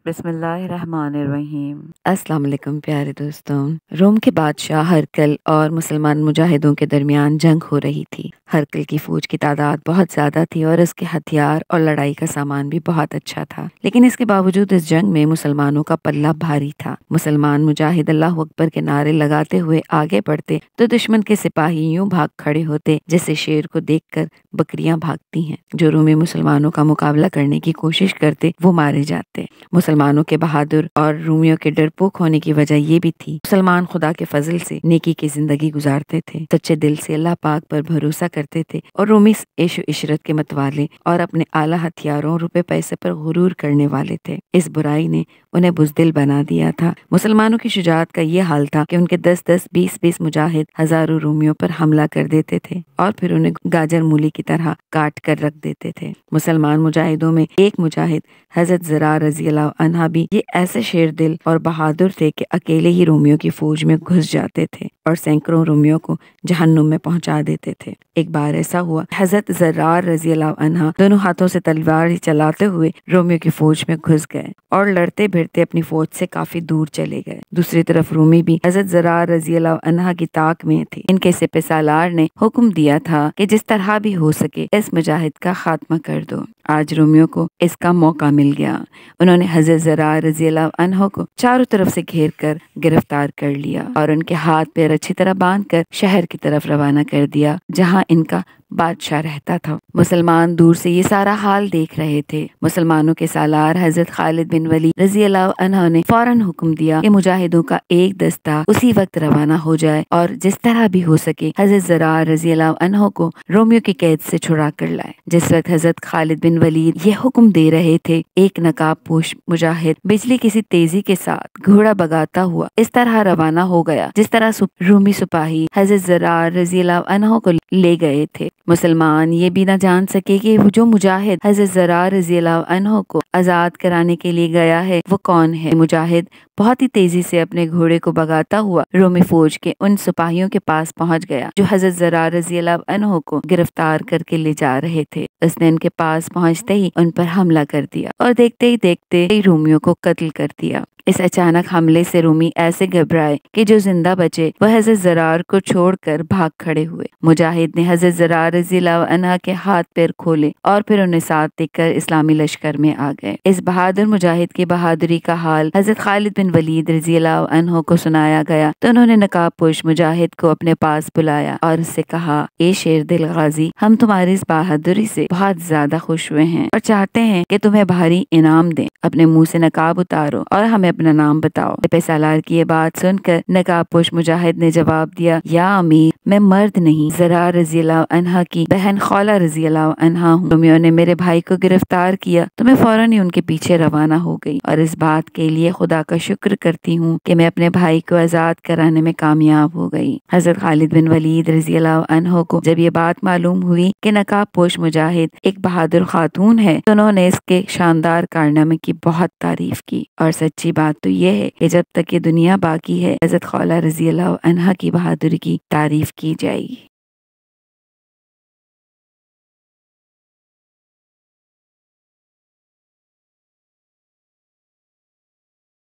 بسم اللہ الرحمن الرحیم۔ السلام علیکم پیارے دوستوں۔ روم کے بادشاہ ہرقل اور مسلمان مجاہدوں کے درمیان جنگ ہو رہی تھی۔ ہرقل کی فوج کی تعداد بہت زیادہ تھی اور اس کے ہتھیار اور لڑائی کا سامان بھی بہت اچھا تھا، لیکن اس کے باوجود اس جنگ میں مسلمانوں کا پلہ بھاری تھا۔ مسلمان مجاہد اللہ اکبر کے نعرے لگاتے ہوئے آگے بڑھتے تو دشمن کے سپاہی یوں بھاگ کھڑے ہوتے جیسے شیر کو دیکھ کر بکریاں بھاگتی ہیں۔ جو رومی مسلمانوں کا مقابلہ کرنے کی کوشش کرتے وہ مارے جاتے۔ مسلمانوں کے بہادر اور رومیوں کے ڈرپوک ہونے کی وجہ یہ بھی تھی مسلمان خدا کے فضل سے نیکی کی زندگی گزارتے تھے، سچے دل سے اللہ پاک پر بھروسہ کرتے تھے، اور رومی عیش و عشرت کے متوالے اور اپنے اعلیٰ ہتھیاروں روپے پیسے پر غرور کرنے والے تھے۔ اس برائی نے انہیں بزدل بنا دیا تھا۔ مسلمانوں کی شجاعت کا یہ حال تھا کہ ان کے 10-10 20-20 مجاہد ہزاروں رومیوں پر حملہ کر دیتے تھے اور پھر انہیں گاجر مولی کی طرح کاٹ کر رکھ دیتے تھے۔ مسلمان مجاہدوں میں ایک مجاہد حضرت زرار رضی اللہ عنہ بھی یہ ایسے شیر دل اور بہادر تھے کہ اکیلے ہی رومیوں کی فوج میں گھس جاتے تھے اور سینکڑوں رومیوں کو جہنم میں پہنچا دیتے تھے۔ ایک بار ایسا ہوا، حضرت زرار رضی اللہ عنہ دونوں ہاتھوں سے تلوار چلاتے ہوئے رومیوں کی فوج میں گھس گئے اور لڑتے بھیڑتے اپنی فوج سے کافی دور چلے گئے۔ دوسری طرف رومی بھی حضرت زرار رضی اللہ عنہ کی طاق میں تھے۔ ان کے سپہ سالار نے حکم دیا تھا کہ جس طرح بھی ہو سکے اس مجاہد کا خاتمہ کر دو۔ آج رومیوں کو اس کا موقع مل گیا۔ انہوں نے حضرت زرار رضی اللہ عنہ کو چاروں طرف سے گھیر کر گرفتار کر لیا اور ان کے ہاتھ پیر اچھی طرح باندھ کر شہر کی طرف روانہ کر دیا جہاں ان کا بادشاہ رہتا تھا۔ مسلمان دور سے یہ سارا حال دیکھ رہے تھے۔ مسلمانوں کے سالار حضرت خالد بن ولید رضی اللہ عنہ نے فوراً حکم دیا کہ مجاہدوں کا ایک دستہ اسی وقت روانہ ہو جائے اور جس طرح بھی ہو سکے حضرت زرار رضی اللہ عنہ کو رومیوں کی قید سے چھڑا کر لائے۔ جس وقت حضرت خالد بن ولید یہ حکم دے رہے تھے، ایک نقاب پوش مجاہد بجلی کسی تیزی کے ساتھ گھوڑا بگاتا ہوا اس طرح روانہ ہو گیا جس طرح رومی سپاہی حضرت زرار رضی اللہ عنہ کو لے گئے تھے۔ مسلمان یہ بھی نہ جان سکے کہ جو مجاہد حضرت زرار رضی اللہ عنہ کو آزاد کرانے کے لیے گیا ہے وہ کون ہے۔ مجاہد بہت ہی تیزی سے اپنے گھوڑے کو بگاتا ہوا رومی فوج کے ان سپاہیوں کے پاس پہنچ گیا جو حضرت زرار رضی اللہ عنہ کو گرفتار کر کے لے جا رہے تھے۔ اس نے ان کے پاس پہنچتے ہی ان پر حملہ کر دیا اور دیکھتے ہی دیکھتے رومیوں کو قتل کر دیا۔ اس اچانک حملے سے رومی ایسے گھبرائے کہ جو زندہ بچے وہ حضرت زرار کو چھوڑ کر بھاگ کھڑے ہوئے۔ مجاہد نے حضرت زرار رضی اللہ عنہ کے ہاتھ پیر کھولے اور پھر انہیں ساتھ لے کر اسلامی لشکر میں آ گئے۔ اس بہادر مجاہد کی بہادری کا حال حضرت خالد بن ولید رضی اللہ عنہ کو سنایا گیا تو انہوں نے نقاب پوش مجاہد کو اپنے پاس بلایا اور اس سے کہا، اے شیر دل غازی، ہم تمہاری اس بہادری سے بہت زیادہ خوش ہوئے ہیں اور چاہتے ہیں کہ تمہیں بھاری انعام دیں۔ اپنے منہ سے نقاب اتارو اور ہمیں اپنا نام بتاؤ۔ سپہ سالار کی یہ بات سن کر نقاب پوش مجاہد نے جواب دیا، یا امیر، میں مرد نہیں، زرار رضی اللہ عنہ کی بہن خولہ رضی اللہ عنہ ہوں۔ رومیوں نے میرے بھائی کو گرفتار کیا تو میں فوراً ہی ان کے پیچھے روانہ ہو گئی اور اس بات کے لیے خدا کا شکر کرتی ہوں کہ میں اپنے بھائی کو آزاد کرانے میں کامیاب ہو گئی۔ حضرت خالد بن ولید رضی اللہ عنہ کو جب یہ بات معلوم ہوئی کہ نقاب پوش مجاہد ایک بہادر خاتون ہے تو انہوں نے اس کے شاندار کارنامے کی بہت تعریف کی، اور سچی بات تو یہ ہے کہ جب تک یہ دنیا باقی ہے حضرت خولہ رضی اللہ عنہ کی بہادری کی تعریف کی جائے گی۔